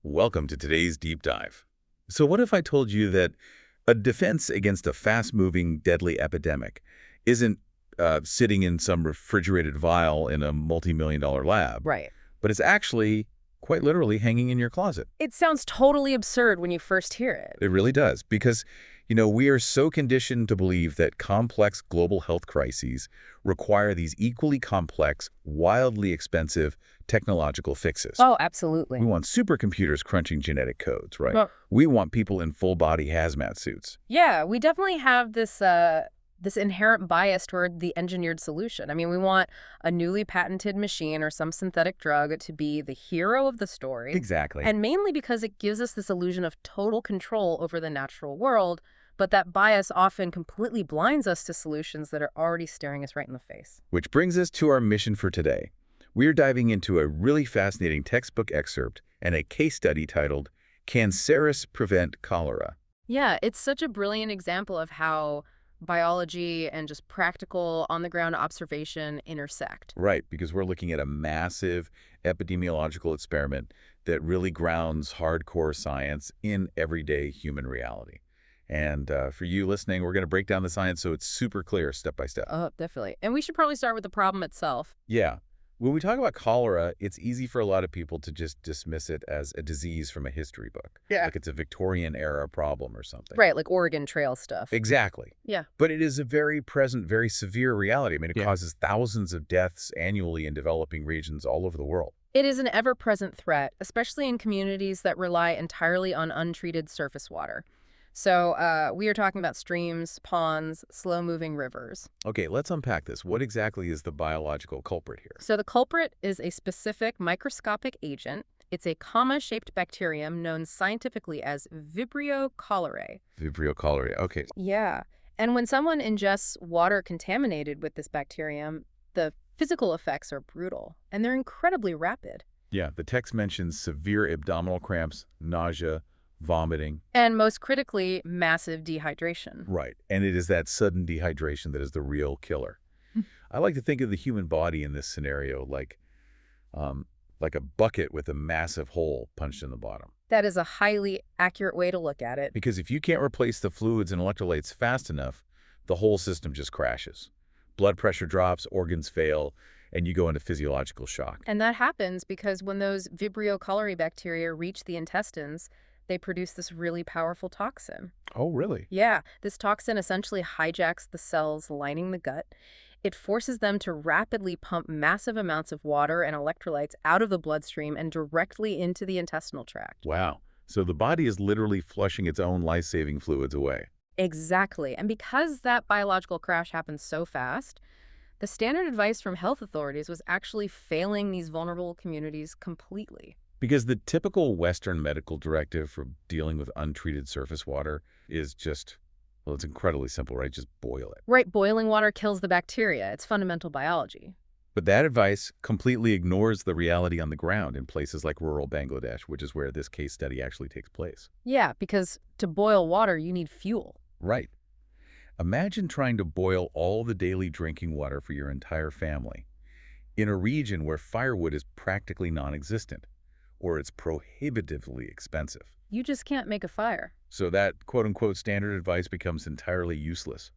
Welcome to today's deep dive. So what if I told you that a defense against a fast-moving, deadly epidemic isn't sitting in some refrigerated vial in a multi-million-dollar lab, Right. but it's actually, quite literally, hanging in your closet? It sounds totally absurd when you first hear it. It really does, because, we are so conditioned to believe that complex global health crises require these equally complex, wildly expensive technological fixes. Oh, absolutely. We want supercomputers crunching genetic codes, right? Well, We want people in full-body hazmat suits. yeah, we definitely have this inherent bias toward the engineered solution. I mean, we want a newly patented machine or some synthetic drug to be the hero of the story. Exactly. And mainly because it gives us this illusion of total control over the natural world, but that bias often completely blinds us to solutions that are already staring us right in the face. Which brings us to our mission for today. We're diving into a really fascinating textbook excerpt and a case study titled, Can Saris Prevent Cholera? Yeah, it's such a brilliant example of how biology and just practical on-the-ground observation intersect. Right, because we're looking at a massive epidemiological experiment that really grounds hardcore science in everyday human reality. And for you listening, we're going to break down the science so it's super clear step by step. Oh, definitely. And we should probably start with the problem itself. Yeah. When we talk about cholera, it's easy for a lot of people to just dismiss it as a disease from a history book. Yeah. Like it's a Victorian-era problem or something. Right, like Oregon Trail stuff. Exactly. Yeah. But it is a very present, very severe reality. I mean, it causes thousands of deaths annually in developing regions all over the world. It is an ever-present threat, especially in communities that rely entirely on untreated surface water. So we are talking about streams, ponds, slow-moving rivers. Okay, let's unpack this. What exactly is the biological culprit here? So the culprit is a specific microscopic agent. It's a comma-shaped bacterium known scientifically as Vibrio cholerae. Vibrio cholerae. Okay. Yeah. And when someone ingests water contaminated with this bacterium, the physical effects are brutal, and they're incredibly rapid. Yeah, the text mentions severe abdominal cramps, nausea, vomiting. And most critically, massive dehydration. Right, and it is that sudden dehydration that is the real killer. I like to think of the human body in this scenario like a bucket with a massive hole punched in the bottom. That is a highly accurate way to look at it. Because if you can't replace the fluids and electrolytes fast enough, the whole system just crashes. Blood pressure drops, organs fail, and you go into physiological shock. And that happens because when those Vibrio cholerae bacteria reach the intestines, they produce this really powerful toxin. Oh, really? Yeah, this toxin essentially hijacks the cells lining the gut. It forces them to rapidly pump massive amounts of water and electrolytes out of the bloodstream and directly into the intestinal tract. Wow. So the body is literally flushing its own life-saving fluids away. Exactly. And because that biological crash happens so fast, the standard advice from health authorities was actually failing these vulnerable communities completely. Because the typical Western medical directive for dealing with untreated surface water is just, well, it's incredibly simple, right? Just boil it. Right, boiling water kills the bacteria. It's fundamental biology. But that advice completely ignores the reality on the ground in places like rural Bangladesh, which is where this case study actually takes place. Yeah, because to boil water, you need fuel. Right. Imagine trying to boil all the daily drinking water for your entire family in a region where firewood is practically non-existent, or it's prohibitively expensive. You just can't make a fire. So that quote-unquote standard advice becomes entirely useless.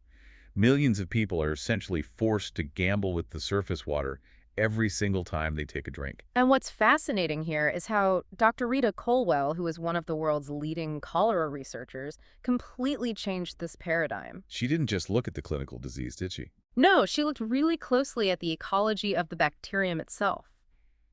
Millions of people are essentially forced to gamble with the surface water every single time they take a drink. And what's fascinating here is how Dr. Rita Colwell, who is one of the world's leading cholera researchers, completely changed this paradigm. She didn't just look at the clinical disease, did she? No, she looked really closely at the ecology of the bacterium itself.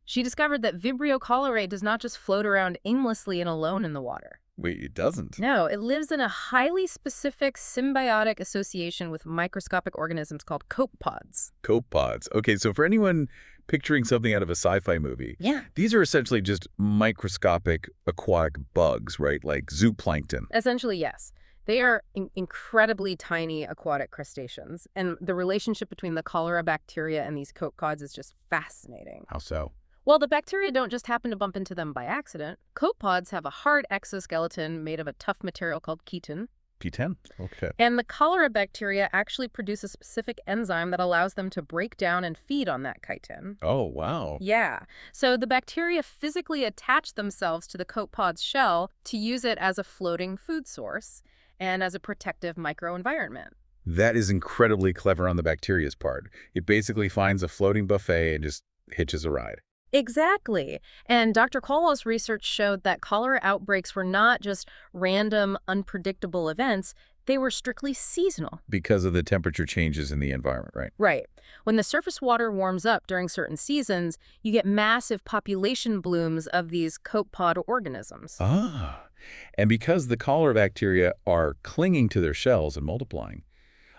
She discovered that Vibrio cholerae does not just float around aimlessly and alone in the water. Wait, it doesn't? No, it lives in a highly specific symbiotic association with microscopic organisms called copepods. Copepods. Okay, so for anyone picturing something out of a sci-fi movie, Yeah. these are essentially just microscopic aquatic bugs, right? Like zooplankton. Essentially, yes. They are incredibly tiny aquatic crustaceans, and the relationship between the cholera bacteria and these copepods is just fascinating. How so? Well, the bacteria don't just happen to bump into them by accident. Copepods have a hard exoskeleton made of a tough material called chitin. P10? Okay. And the cholera bacteria actually produce a specific enzyme that allows them to break down and feed on that chitin. Oh, wow. Yeah. So the bacteria physically attach themselves to the copepod's shell to use it as a floating food source and as a protective microenvironment. That is incredibly clever on the bacteria's part. It basically finds a floating buffet and just hitches a ride. Exactly. And Dr. Colwell's research showed that cholera outbreaks were not just random, unpredictable events, they were strictly seasonal. Because of the temperature changes in the environment, right? Right. When the surface water warms up during certain seasons, you get massive population blooms of these copepod organisms. Ah. And because the cholera bacteria are clinging to their shells and multiplying,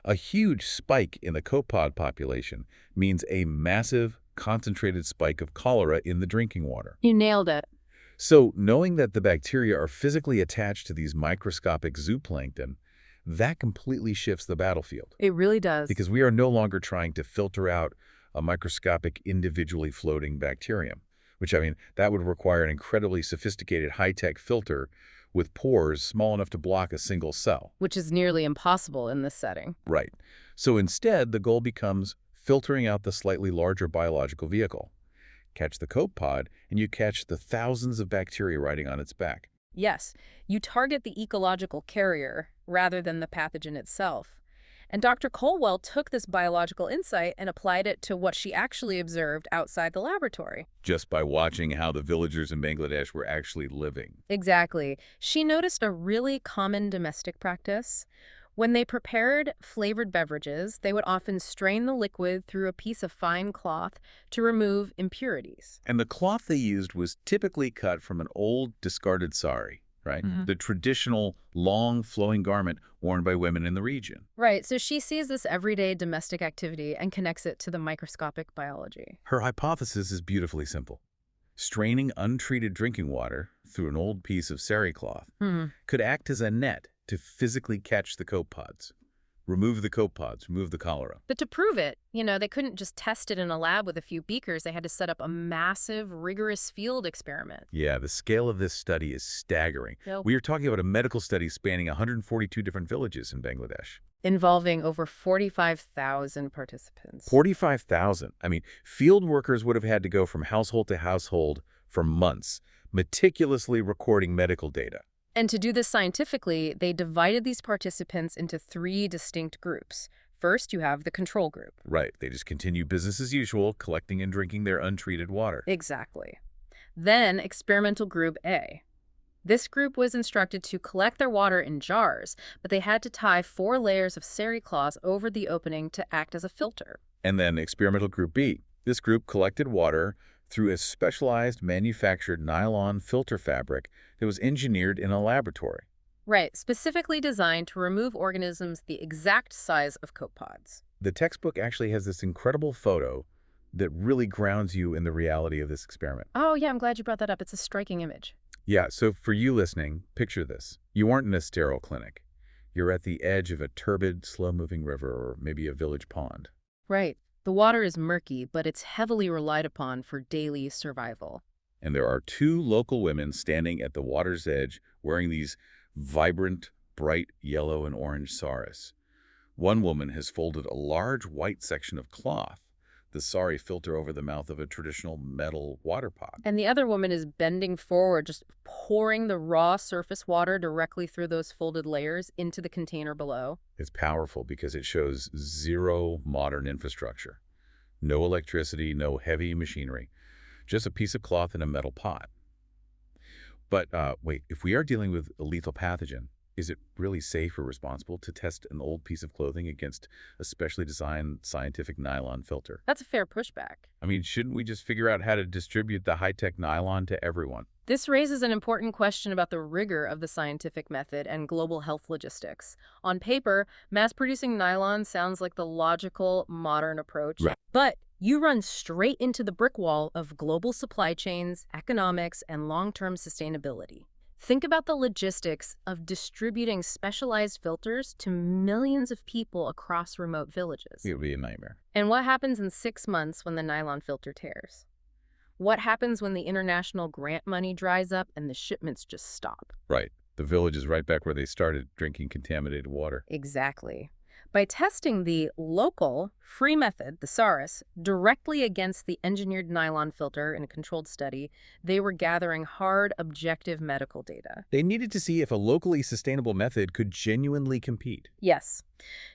a huge spike in the copepod population means a massive, concentrated spike of cholera in the drinking water. You nailed it. So, knowing that the bacteria are physically attached to these microscopic zooplankton, that completely shifts the battlefield. It really does. Because we are no longer trying to filter out a microscopic, individually floating bacterium, which, I mean, that would require an incredibly sophisticated high-tech filter with pores small enough to block a single cell. Which is nearly impossible in this setting. Right. So instead, the goal becomes filtering out the slightly larger biological vehicle. Catch the copepod, and you catch the thousands of bacteria riding on its back. Yes, you target the ecological carrier rather than the pathogen itself. And Dr. Colwell took this biological insight and applied it to what she actually observed outside the laboratory. Just by watching how the villagers in Bangladesh were actually living. Exactly. She noticed a really common domestic practice. When they prepared flavored beverages, they would often strain the liquid through a piece of fine cloth to remove impurities. And the cloth they used was typically cut from an old, discarded sari, right? The traditional, long, flowing garment worn by women in the region. Right, so she sees this everyday domestic activity and connects it to the microscopic biology. Her hypothesis is beautifully simple. Straining untreated drinking water through an old piece of sari cloth could act as a net to physically catch the copepods. Remove the copepods, remove the cholera. But to prove it, they couldn't just test it in a lab with a few beakers. They had to set up a massive, rigorous field experiment. Yeah, the scale of this study is staggering. Yep. We are talking about a medical study spanning 142 different villages in Bangladesh. Involving over 45,000 participants. 45,000. I mean, field workers would have had to go from household to household for months, meticulously recording medical data. And to do this scientifically, they divided these participants into 3 distinct groups. First, you have the control group. Right. They just continue business as usual, collecting and drinking their untreated water. Exactly. Then, experimental group A. This group was instructed to collect their water in jars, but they had to tie 4 layers of sari cloths over the opening to act as a filter. And then experimental group B. This group collected water through a specialized manufactured nylon filter fabric that was engineered in a laboratory. Right, specifically designed to remove organisms the exact size of copepods. The textbook actually has this incredible photo that really grounds you in the reality of this experiment. Oh, yeah, I'm glad you brought that up. It's a striking image. Yeah, so for you listening, picture this. You aren't in a sterile clinic. You're at the edge of a turbid, slow-moving river or maybe a village pond. Right. The water is murky, but it's heavily relied upon for daily survival. And there are 2 local women standing at the water's edge wearing these vibrant, bright yellow and orange saris. One woman has folded a large white section of cloth, the sari filter over the mouth of a traditional metal water pot. And the other woman is bending forward, just pouring the raw surface water directly through those folded layers into the container below. It's powerful because it shows zero modern infrastructure. No electricity, no heavy machinery, just a piece of cloth in a metal pot. But wait, if we are dealing with a lethal pathogen, is it really safe or responsible to test an old piece of clothing against a specially designed scientific nylon filter? That's a fair pushback. I mean, shouldn't we just figure out how to distribute the high-tech nylon to everyone? This raises an important question about the rigor of the scientific method and global health logistics. On paper, mass-producing nylon sounds like the logical, modern approach. Right. But you run straight into the brick wall of global supply chains, economics, and long-term sustainability. Think about the logistics of distributing specialized filters to millions of people across remote villages. It would be a nightmare. And what happens in 6 months when the nylon filter tears? What happens when the international grant money dries up and the shipments just stop? Right. The village is right back where they started drinking contaminated water. Exactly. By testing the local, free method, the Saris, directly against the engineered nylon filter in a controlled study, they were gathering hard, objective medical data. They needed to see if a locally sustainable method could genuinely compete. Yes,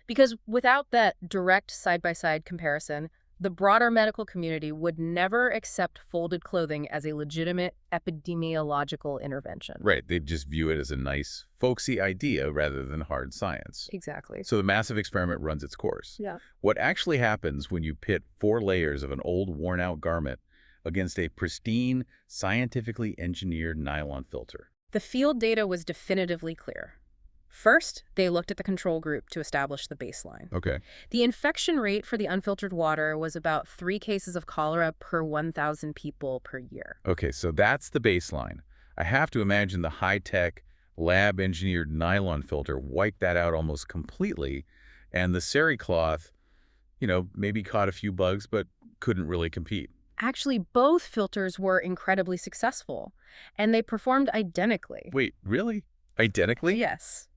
because without that direct side-by-side comparison, the broader medical community would never accept folded clothing as a legitimate epidemiological intervention. Right, they'd just view it as a nice, folksy idea rather than hard science. Exactly. So the massive experiment runs its course. Yeah. What actually happens when you pit 4 layers of an old, worn-out garment against a pristine, scientifically engineered nylon filter? The field data was definitively clear. First, they looked at the control group to establish the baseline. Okay. The infection rate for the unfiltered water was about 3 cases of cholera per 1,000 people per year. Okay, so that's the baseline. I have to imagine the high-tech, lab-engineered nylon filter wiped that out almost completely, and the Saris cloth, maybe caught a few bugs, but couldn't really compete. Actually, both filters were incredibly successful, and they performed identically. Wait, really? Identically? Yes.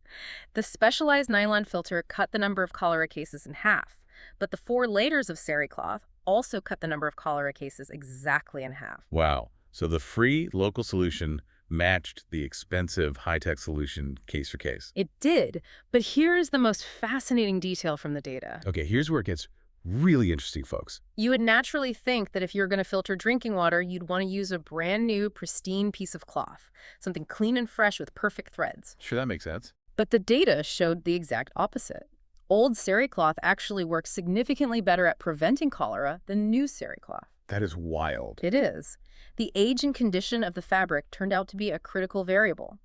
The specialized nylon filter cut the number of cholera cases in half, but the 4 layers of Saris cloth also cut the number of cholera cases exactly in half. Wow. So the free local solution matched the expensive high-tech solution case for case. It did, but here is the most fascinating detail from the data. Okay, here's where it gets really interesting, folks. You would naturally think that if you're going to filter drinking water, you'd want to use a brand new, pristine piece of cloth, something clean and fresh with perfect threads. Sure, that makes sense. But the data showed the exact opposite. Old Saris cloth actually works significantly better at preventing cholera than new Saris cloth. That is wild. It is. The age and condition of the fabric turned out to be a critical variable.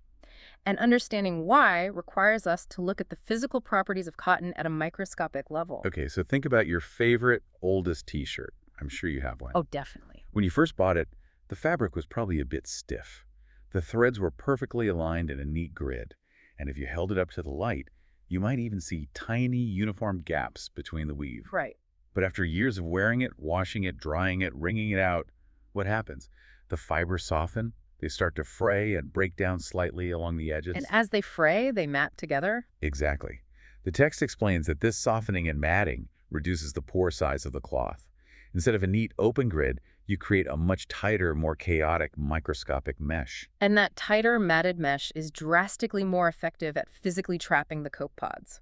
And understanding why requires us to look at the physical properties of cotton at a microscopic level. Okay, so think about your favorite, oldest T-shirt. I'm sure you have one. Oh, definitely. When you first bought it, the fabric was probably a bit stiff. The threads were perfectly aligned in a neat grid. And if you held it up to the light, you might even see tiny, uniform gaps between the weave. Right. But after years of wearing it, washing it, drying it, wringing it out, what happens? The fibers soften, they start to fray and break down slightly along the edges. And as they fray, they mat together? Exactly. The text explains that this softening and matting reduces the pore size of the cloth. Instead of a neat open grid, you create a much tighter, more chaotic microscopic mesh. And that tighter, matted mesh is drastically more effective at physically trapping the copepods.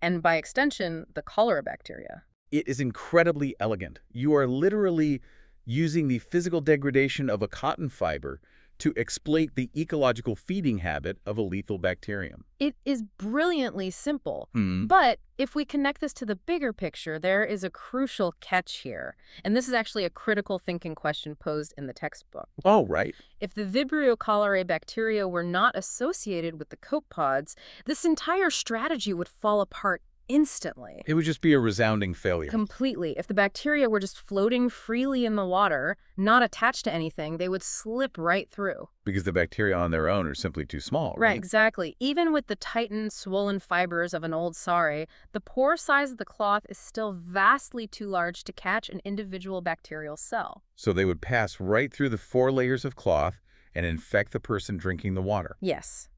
And by extension, the cholera bacteria. It is incredibly elegant. You are literally using the physical degradation of a cotton fiber to exploit the ecological feeding habit of a lethal bacterium. It is brilliantly simple. Hmm. But if we connect this to the bigger picture, there is a crucial catch here. And this is actually a critical thinking question posed in the textbook. Oh, right. If the Vibrio cholerae bacteria were not associated with the copepods, this entire strategy would fall apart instantly. It would just be a resounding failure. Completely. If the bacteria were just floating freely in the water, not attached to anything, they would slip right through. Because the bacteria on their own are simply too small, Right, exactly. Even with the tightened, swollen fibers of an old sari, the pore size of the cloth is still vastly too large to catch an individual bacterial cell. So they would pass right through the 4 layers of cloth and infect the person drinking the water. Yes.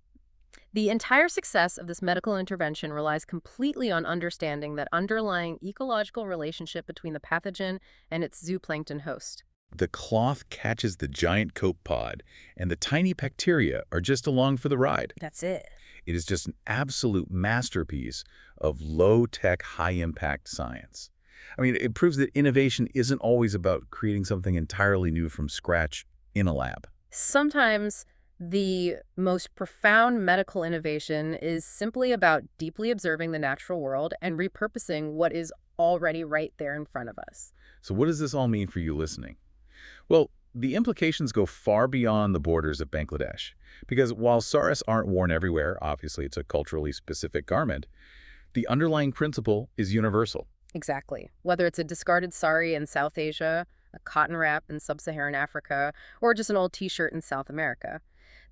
The entire success of this medical intervention relies completely on understanding that underlying ecological relationship between the pathogen and its zooplankton host. The cloth catches the giant copepod, and the tiny bacteria are just along for the ride. That's it. It is just an absolute masterpiece of low-tech, high-impact science. I mean, it proves that innovation isn't always about creating something entirely new from scratch in a lab. Sometimes the most profound medical innovation is simply about deeply observing the natural world and repurposing what is already right there in front of us. So what does this all mean for you listening? Well, the implications go far beyond the borders of Bangladesh. Because while saris aren't worn everywhere, obviously it's a culturally specific garment, the underlying principle is universal. Exactly. Whether it's a discarded sari in South Asia, a cotton wrap in sub-Saharan Africa, or just an old T-shirt in South America,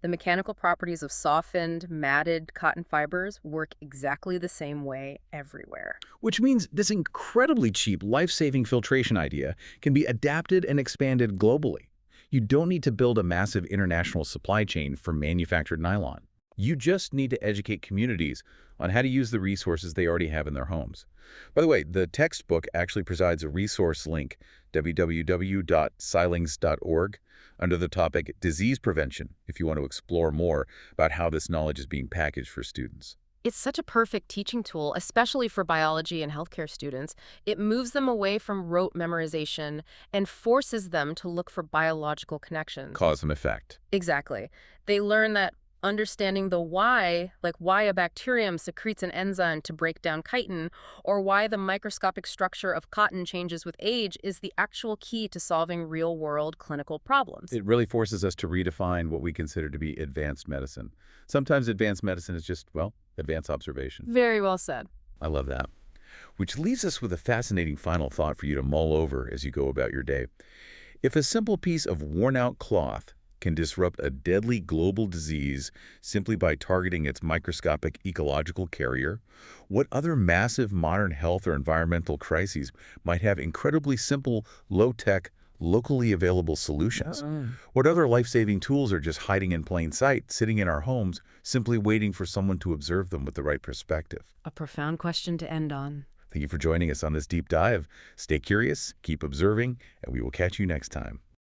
the mechanical properties of softened, matted cotton fibers work exactly the same way everywhere. Which means this incredibly cheap, life-saving filtration idea can be adapted and expanded globally. You don't need to build a massive international supply chain for manufactured nylon. You just need to educate communities on how to use the resources they already have in their homes. By the way, the textbook actually provides a resource link, www.silings.org, under the topic Disease Prevention, if you want to explore more about how this knowledge is being packaged for students. It's such a perfect teaching tool, especially for biology and healthcare students. It moves them away from rote memorization and forces them to look for biological connections. Cause and effect. Exactly. They learn that understanding the why, like why a bacterium secretes an enzyme to break down chitin, or why the microscopic structure of cotton changes with age, is the actual key to solving real-world clinical problems. It really forces us to redefine what we consider to be advanced medicine. Sometimes advanced medicine is just, well, advanced observation. Very well said. I love that. Which leaves us with a fascinating final thought for you to mull over as you go about your day. If a simple piece of worn-out cloth can disrupt a deadly global disease simply by targeting its microscopic ecological carrier, what other massive modern health or environmental crises might have incredibly simple, low-tech, locally available solutions? What other life-saving tools are just hiding in plain sight, sitting in our homes, simply waiting for someone to observe them with the right perspective? A profound question to end on. Thank you for joining us on this deep dive. Stay curious, keep observing, and we will catch you next time.